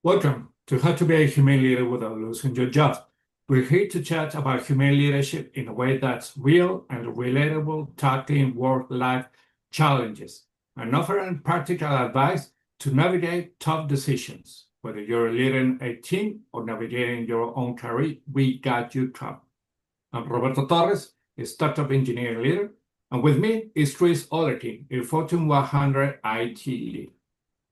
Welcome to How to Be a Humane Leader Without Losing Your Job. We're here to chat about humane leadership in a way that's real and relatable, tackling work-life challenges, and offering practical advice to navigate tough decisions. Whether you're leading a team or navigating your own career, we got you covered. I'm Roberto Torres, a startup engineering leader, and with me is Chris Olerkin, a Fortune 100 IT lead.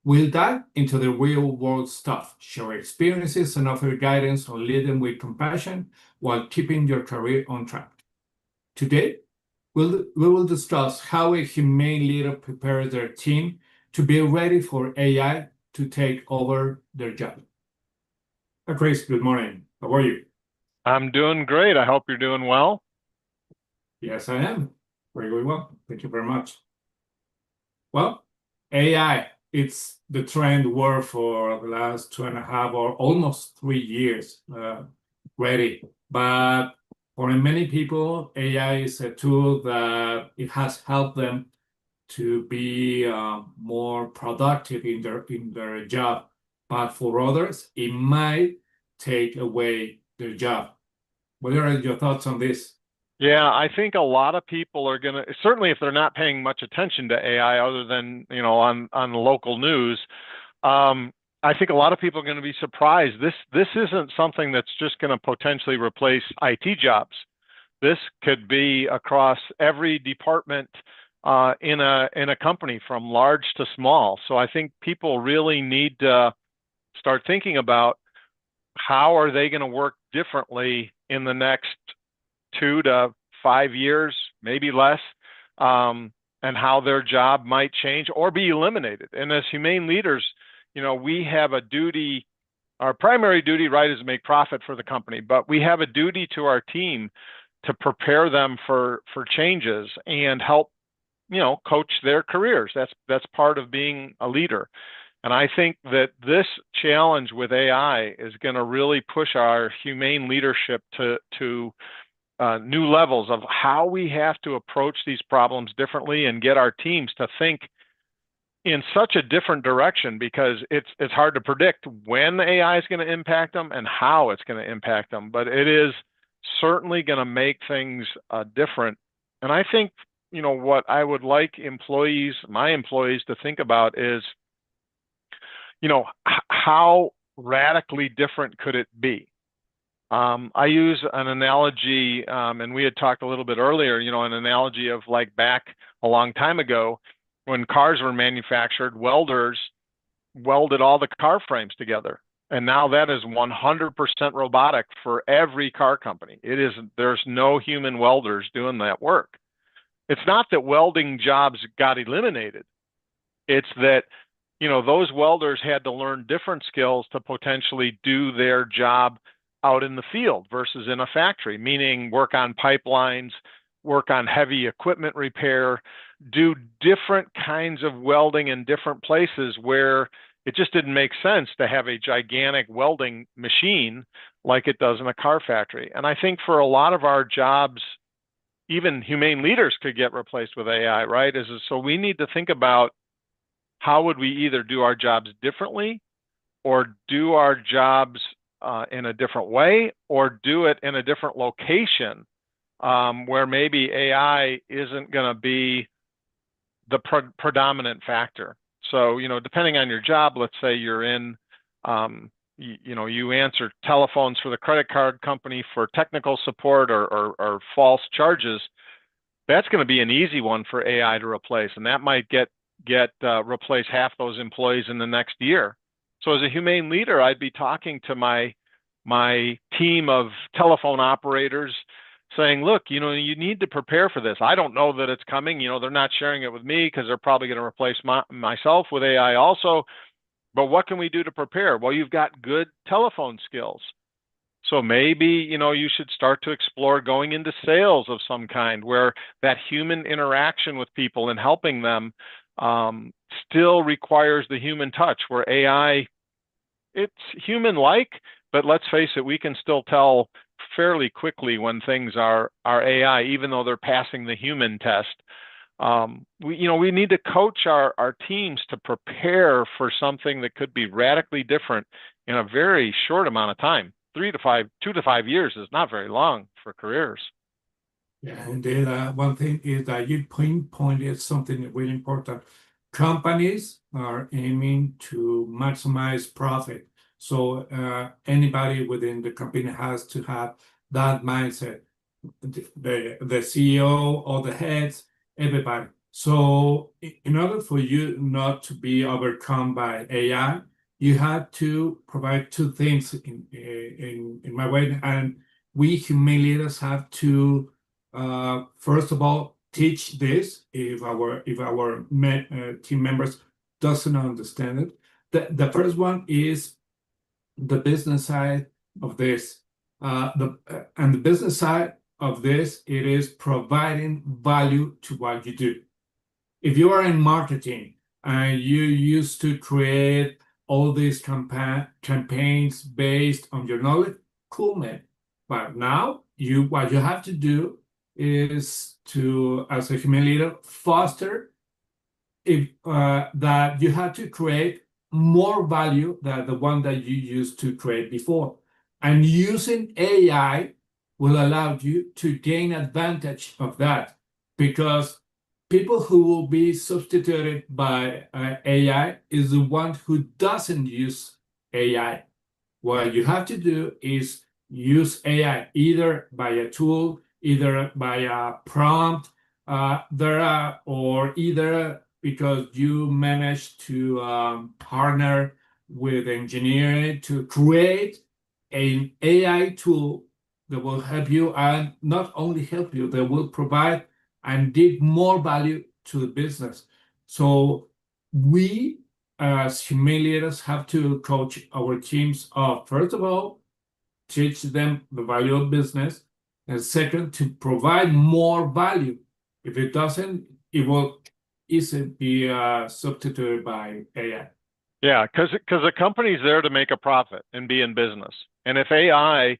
We'll dive into the real-world stuff, share experiences, and offer guidance on leading with compassion while keeping your career on track. Today, we will discuss how a humane leader prepares their team to be ready for AI to take over their job. Hi, Chris, good morning. How are you? I'm doing great. I hope you're doing well. Yes, I am. Very well. Thank you very much. Well, AI, it's the trend word for the last 2.5 or almost 3 years ready. But for many people, AI is a tool that it has helped them to be more productive in their job. But for others, it might take away their job. What are your thoughts on this? Yeah, I think a lot of people are going to, certainly if they're not paying much attention to AI other than, on the local news, I think a lot of people are going to be surprised. This isn't something that's just going to potentially replace IT jobs. This could be across every department in a company from large to small. So I think people really need to start thinking about how are they going to work differently in the next 2 to 5 years, maybe less, and how their job might change or be eliminated. And as humane leaders, we have a duty. Our primary duty, right, is to make profit for the company, but we have a duty to our team to prepare them for changes and help, coach their careers. That's part of being a leader. And I think that this challenge with AI is going to really push our humane leadership to new levels of how we have to approach these problems differently and get our teams to think in such a different direction, because it's hard to predict when AI is going to impact them and how it's going to impact them. But it is certainly going to make things different. And I think, what I would like my employees to think about is, how radically different could it be? I use an analogy, and we had talked a little bit earlier, an analogy of like back a long time ago when cars were manufactured, welders welded all the car frames together. And now that is 100% robotic for every car company. There's no human welders doing that work. It's not that welding jobs got eliminated. It's that those welders had to learn different skills to potentially do their job out in the field versus in a factory, meaning work on pipelines, work on heavy equipment repair, do different kinds of welding in different places where it just didn't make sense to have a gigantic welding machine like it does in a car factory. And I think for a lot of our jobs, even humane leaders could get replaced with AI, right? So we need to think about how would we either do our jobs differently or do our jobs in a different way or do it in a different location where maybe AI isn't going to be the predominant factor. So, depending on your job, let's say you're in, you answer telephones for the credit card company for technical support or false charges. That's going to be an easy one for AI to replace, and that might replace half those employees in the next year. So as a humane leader, I'd be talking to my team of telephone operators saying, look, you need to prepare for this. I don't know that it's coming. They're not sharing it with me because they're probably going to replace myself with AI also. But what can we do to prepare? Well, you've got good telephone skills. So maybe, you should start to explore going into sales of some kind where that human interaction with people and helping them still requires the human touch, where AI, it's human-like, but let's face it, we can still tell fairly quickly when things are AI, even though they're passing the human test. We need to coach our teams to prepare for something that could be radically different in a very short amount of time. 2 to 5 years is not very long for careers. Yeah, indeed. One thing is that you pinpointed something really important. Companies are aiming to maximize profit. So anybody within the company has to have that mindset. The CEO or the heads, everybody. So in order for you not to be overcome by AI, you have to provide two things in my way. And we human leaders have to first of all, teach this if our team members doesn't understand it. The first one is the business side of this. And the business side of this, it is providing value to what you do. If you are in marketing and you used to create all these campaigns based on your knowledge, cool, man. But now what you have to do is to, as a human leader, foster that you have to create more value than the one that you used to create before. And using AI will allow you to gain advantage of that, because people who will be substituted by AI is the one who doesn't use AI. What you have to do is use AI either by a tool, either by a prompt, or either because you manage to partner with engineering to create an AI tool that will help you, and not only help you, that will provide and give more value to the business. So we as human leaders have to coach our teams of, first of all, teach them the value of business, and second, to provide more value. If it doesn't, it will easily be substituted by AI. Yeah, because the company's there to make a profit and be in business. And if AI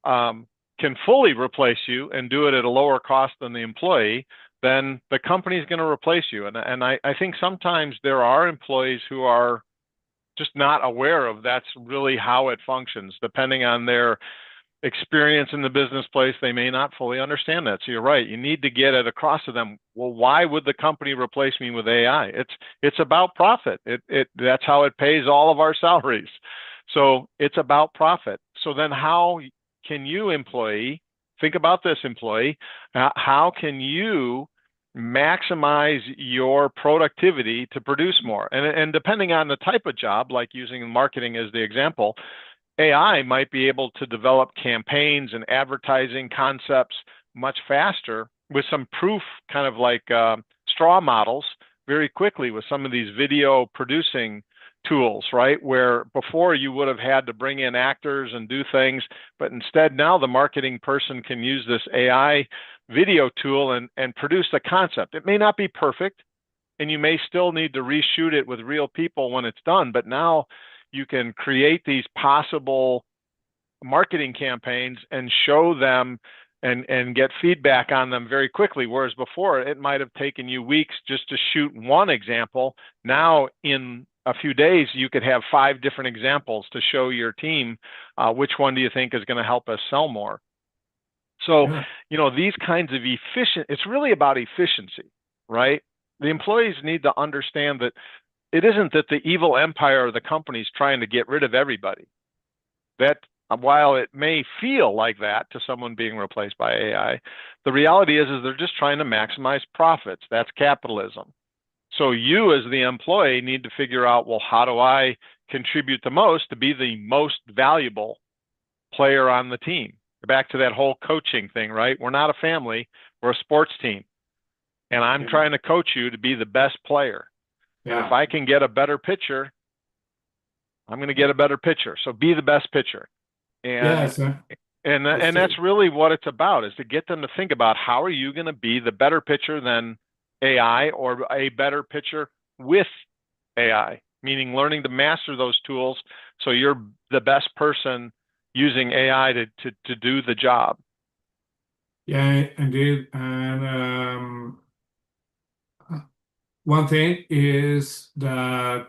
can fully replace you and do it at a lower cost than the employee, then the company's going to replace you. And I think sometimes there are employees who are just not aware of that's really how it functions. Depending on their experience in the business place, they may not fully understand that. So you're right. You need to get it across to them. Well, why would the company replace me with AI? It's about profit. That's how it pays all of our salaries. So it's about profit. So then how can you, employee, think about this, employee, how can you maximize your productivity to produce more? And depending on the type of job, like using marketing as the example, AI might be able to develop campaigns and advertising concepts much faster with some proof, kind of like straw models, very quickly with some of these video producing tools, right? Where before you would have had to bring in actors and do things, but instead now the marketing person can use this AI video tool and produce the concept. It may not be perfect, and you may still need to reshoot it with real people when it's done, but now you can create these possible marketing campaigns and show them and get feedback on them very quickly. Whereas before, it might have taken you weeks just to shoot one example. Now, in a few days, you could have 5 different examples to show your team which one do you think is going to help us sell more. So, these kinds of it's really about efficiency, right? The employees need to understand that it isn't that the evil empire of the company is trying to get rid of everybody. That while it may feel like that to someone being replaced by AI, the reality is they're just trying to maximize profits. That's capitalism. So you as the employee need to figure out, well, how do I contribute the most to be the most valuable player on the team? Back to that whole coaching thing, right? We're not a family, we're a sports team. And I'm trying to coach you to be the best player. And if I can get a better pitcher, I'm going to get a better pitcher. So be the best pitcher. And that's really what it's about, is to get them to think about, how are you going to be the better pitcher than AI, or a better pitcher with AI, meaning learning to master those tools so you're the best person using AI to do the job. Yeah, indeed. And One thing is that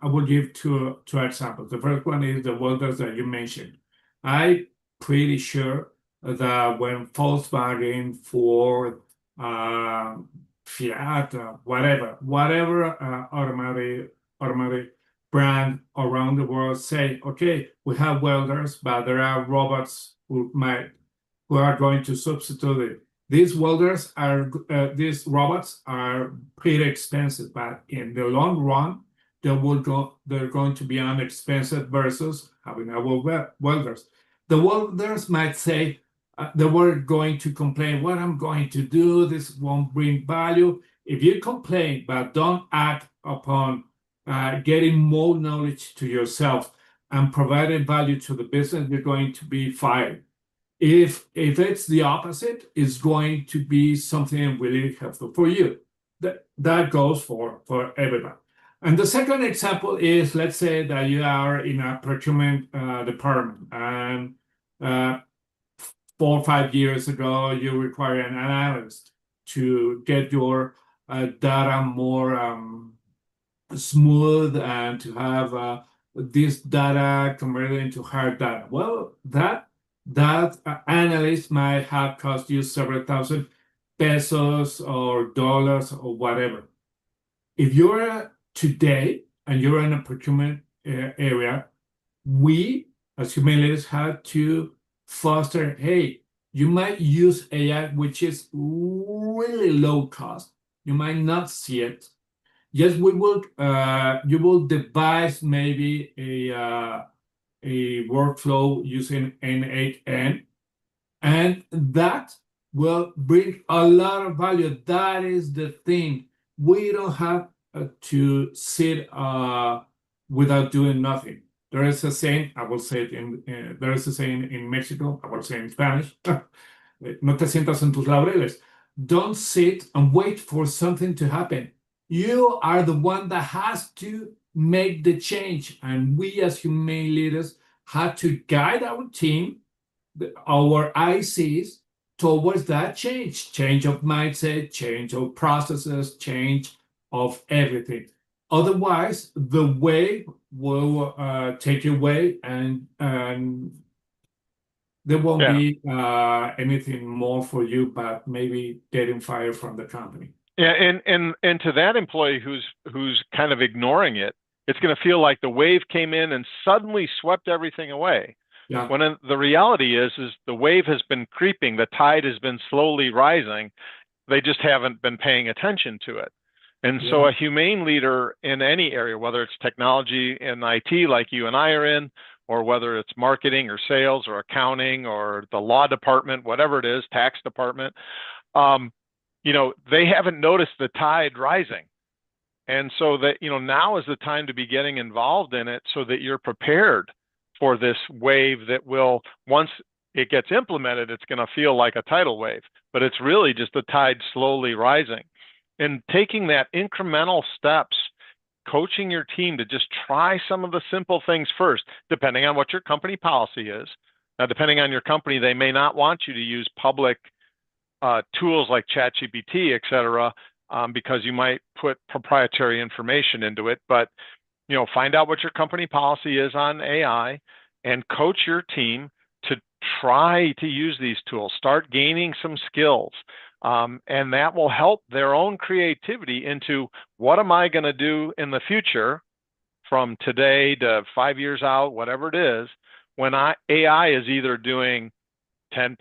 I will give two examples. The first one is the welders that you mentioned. I'm pretty sure that when Volkswagen, Ford, uh, Fiat, whatever automotive brand around the world say, okay, we have welders, but there are robots who are going to substitute it. These robots are pretty expensive, but in the long run, they're going to be inexpensive versus having our welders. The welders might say they were going to complain, what I'm going to do, this won't bring value. If you complain but don't act upon getting more knowledge to yourself and providing value to the business, you're going to be fired. If it's the opposite, it's going to be something really helpful for you. That goes for everyone. And the second example is, let's say that you are in a procurement department, and 4 or 5 years ago, you require an analyst to get your data more smooth and to have this data converted into hard data. Well, that analyst might have cost you several thousand pesos or dollars or whatever. If you're today and you're in a procurement area, we as human leaders have to foster, hey, you might use AI, which is really low cost. You might not see it. Yes, you will devise maybe a workflow using N8N, and that will bring a lot of value. That is the thing. We don't have to sit without doing nothing. There is a saying, I will say it there is a saying in Mexico, I will say in Spanish, no te sientas en tus laureles. Don't sit and wait for something to happen. You are the one that has to make the change. And we as humane leaders have to guide our team, our ICs, towards that change of mindset, change of processes, change of everything. Otherwise, the wave will take you away, and there won't Yeah. be anything more for you, but maybe getting fired from the company. Yeah, and to that employee who's kind of ignoring it, it's going to feel like the wave came in and suddenly swept everything away. Yeah. When the reality is the wave has been creeping, the tide has been slowly rising. They just haven't been paying attention to it. And so Yeah. a humane leader in any area, whether it's technology and IT like you and I are in, or whether it's marketing or sales or accounting or the law department, whatever it is, tax department, they haven't noticed the tide rising. And so that, now is the time to be getting involved in it so that you're prepared for this wave that will, once it gets implemented, it's going to feel like a tidal wave, but it's really just the tide slowly rising. And taking that incremental steps, coaching your team to just try some of the simple things first, depending on what your company policy is. Now, depending on your company, they may not want you to use public tools like ChatGPT, et cetera, because you might put proprietary information into it. But find out what your company policy is on AI and coach your team to try to use these tools. Start gaining some skills. And that will help their own creativity into what am I going to do in the future from today to 5 years out, whatever it is, when AI is either doing 10%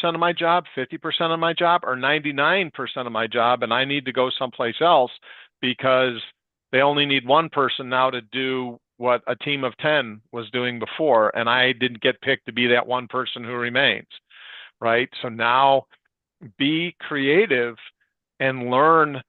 of my job, 50% of my job, or 99% of my job, and I need to go someplace else because they only need one person now to do what a team of 10 was doing before, and I didn't get picked to be that one person who remains, right? So now be creative and learn,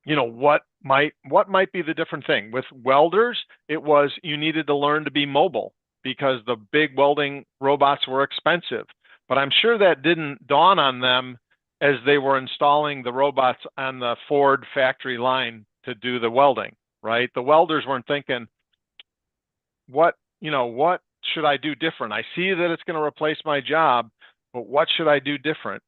what might be the different thing. With welders, it was you needed to learn to be mobile because the big welding robots were expensive. But I'm sure that didn't dawn on them as they were installing the robots on the Ford factory line to do the welding, right? The welders weren't thinking, what should I do different? I see that it's going to replace my job, but what should I do different?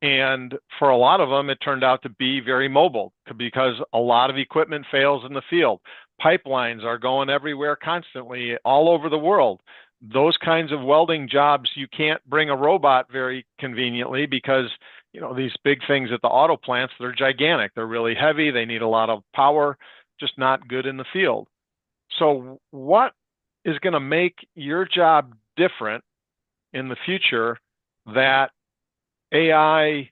And for a lot of them, it turned out to be very mobile because a lot of equipment fails in the field. Pipelines are going everywhere constantly, all over the world. Those kinds of welding jobs, you can't bring a robot very conveniently because, you know, these big things at the auto plants, they're gigantic. They're really heavy. They need a lot of power, just not good in the field. So what is going to make your job different in the future that AI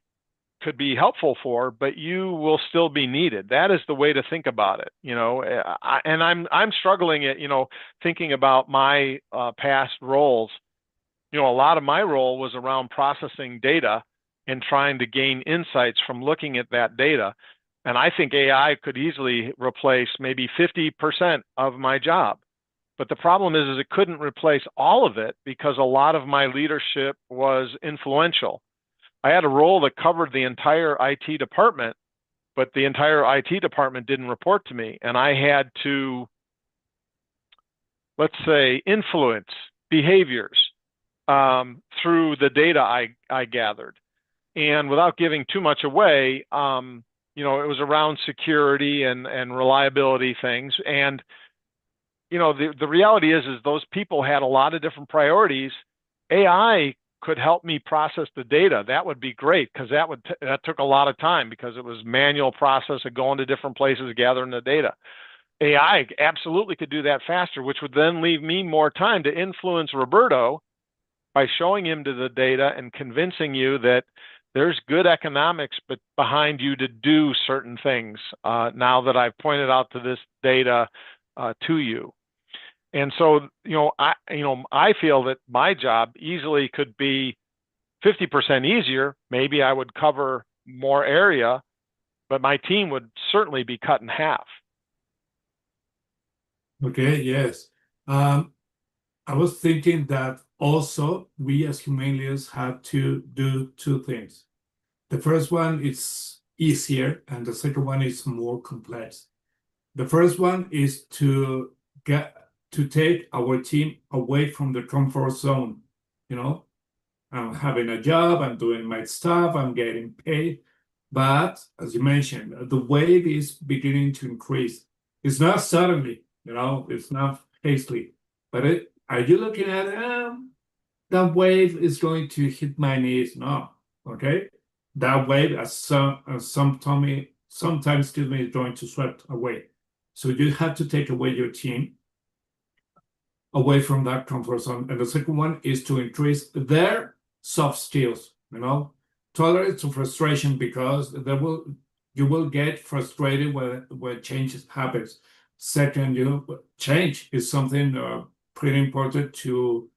could be helpful for, but you will still be needed? That is the way to think about it, you know. And I'm struggling at, you know, thinking about my past roles. You know, a lot of my role was around processing data and trying to gain insights from looking at that data. And I think AI could easily replace maybe 50% of my job. But the problem is it couldn't replace all of it because a lot of my leadership was influential. I had a role that covered the entire IT department, but the entire IT department didn't report to me. And I had to, let's say, influence behaviors through the data I gathered. And without giving too much away, you know, it was around security and reliability things. And, you know, the reality is those people had a lot of different priorities. AI could help me process the data. That would be great because that took a lot of time because it was manual process of going to different places, gathering the data. AI absolutely could do that faster, which would then leave me more time to influence Roberto by showing him to the data and convincing you that there's good economics behind you to do certain things now that I've pointed out to this data to you. And so, I feel that my job easily could be 50% easier. Maybe I would cover more area, but my team would certainly be cut in half. Okay, yes. I was thinking that also we as human leaders have to do two things. The first one is easier, and the second one is more complex. The first one is to take our team away from the comfort zone. You know, I'm having a job, I'm doing my stuff, I'm getting paid. But as you mentioned, the wave is beginning to increase. It's not suddenly, you know, it's not hastily. But are you looking at that wave is going to hit my knees? No, okay? That wave, sometimes, excuse me, is going to swept away. So you have to take away your team away from that comfort zone. And the second one is to increase their soft skills, you know, tolerance to frustration because you will get frustrated when change happens. Second, change is something pretty important to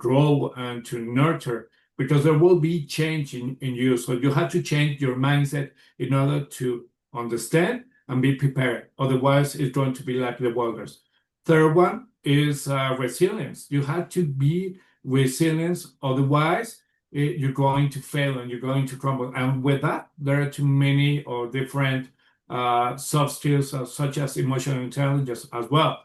grow and to nurture because there will be change in you. So you have to change your mindset in order to understand and be prepared. Otherwise, it's going to be like the welders. Third one is resilience. You have to be resilient. Otherwise, you're going to fail and you're going to crumble. And with that, there are too many or different soft skills such as emotional intelligence as well.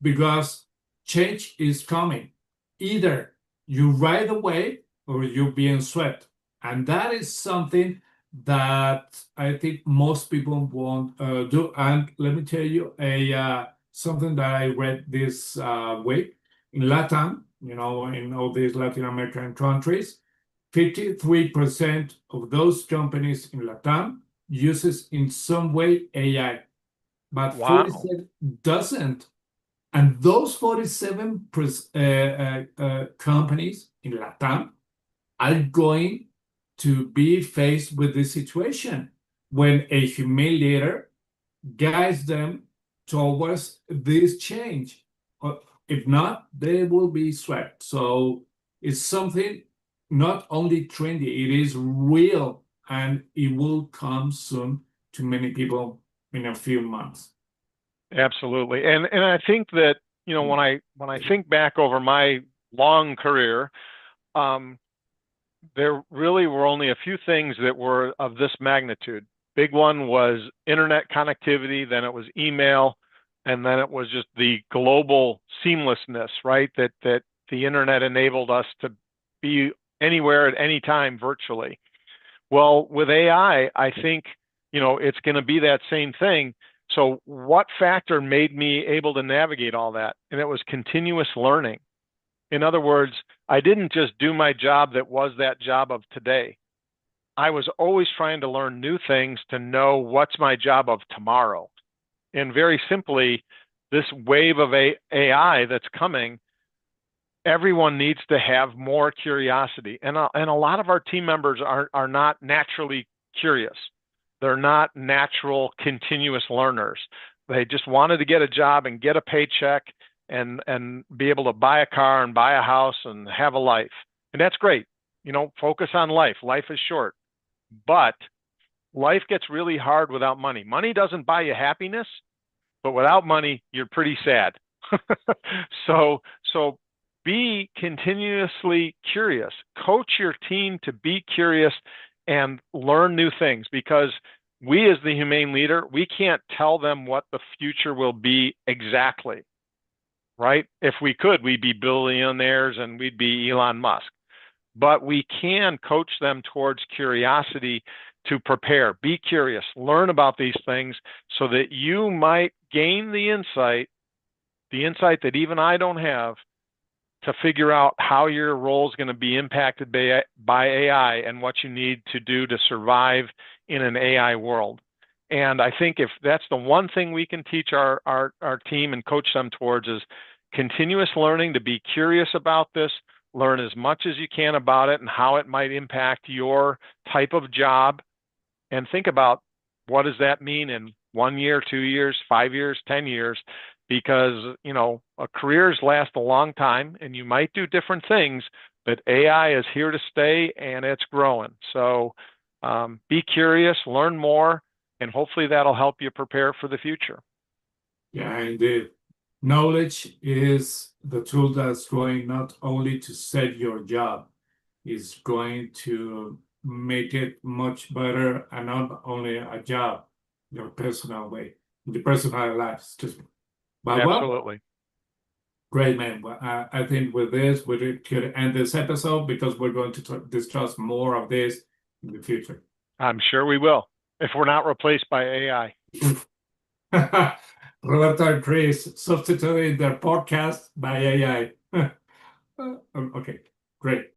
Because change is coming. Either you ride away or you're being swept. And that is something that I think most people won't do. And let me tell you something that I read this week in Latam, you know, in all these Latin American countries, 53% of those companies in Latam uses in some way AI, but Wow. 47 doesn't. And those 47 companies in Latam are going to be faced with this situation when a humane leader guides them towards this change. If not, they will be swept. So it's something not only trendy, it is real, and it will come soon to many people in a few months. Absolutely. And I think that, you know, when I think back over my long career, there really were only a few things that were of this magnitude. Big one was internet connectivity, then it was email, and then it was just the global seamlessness, right? That the internet enabled us to be anywhere at any time virtually. Well, with AI, I think, it's going to be that same thing. So what factor made me able to navigate all that? And it was continuous learning. In other words, I didn't just do my job that was that job of today. I was always trying to learn new things to know what's my job of tomorrow. And very simply, this wave of AI that's coming, everyone needs to have more curiosity. And a lot of our team members are not naturally curious. They're not natural continuous learners. They just wanted to get a job and get a paycheck and be able to buy a car and buy a house and have a life. And that's great. Focus on life. Life is short. But life gets really hard without money. Money doesn't buy you happiness, but without money, you're pretty sad. So be continuously curious. Coach your team to be curious and learn new things, because we, as the humane leader, we can't tell them what the future will be exactly, right? If we could, we'd be billionaires and we'd be Elon Musk. But we can coach them towards curiosity to prepare. Be curious, learn about these things so that you might gain the insight that even I don't have, to figure out how your role is going to be impacted by AI and what you need to do to survive in an AI world. And I think if that's the one thing we can teach our team and coach them towards, is continuous learning, to be curious about this, learn as much as you can about it and how it might impact your type of job, and think about, what does that mean in 1 year, 2 years, 5 years, 10 years? Because, careers last a long time and you might do different things, but AI is here to stay and it's growing. So be curious, learn more, and hopefully that'll help you prepare for the future. Yeah, indeed. Knowledge is the tool that's going not only to set your job, is going to make it much better, and not only a job, your personal way, the personal life, excuse me. But Absolutely. great, man. Well, I think with this, we could end this episode, because we're going to discuss more of this in the future. I'm sure we will, if we're not replaced by AI. Roberto and Chris substituting their podcast by AI. Okay, great.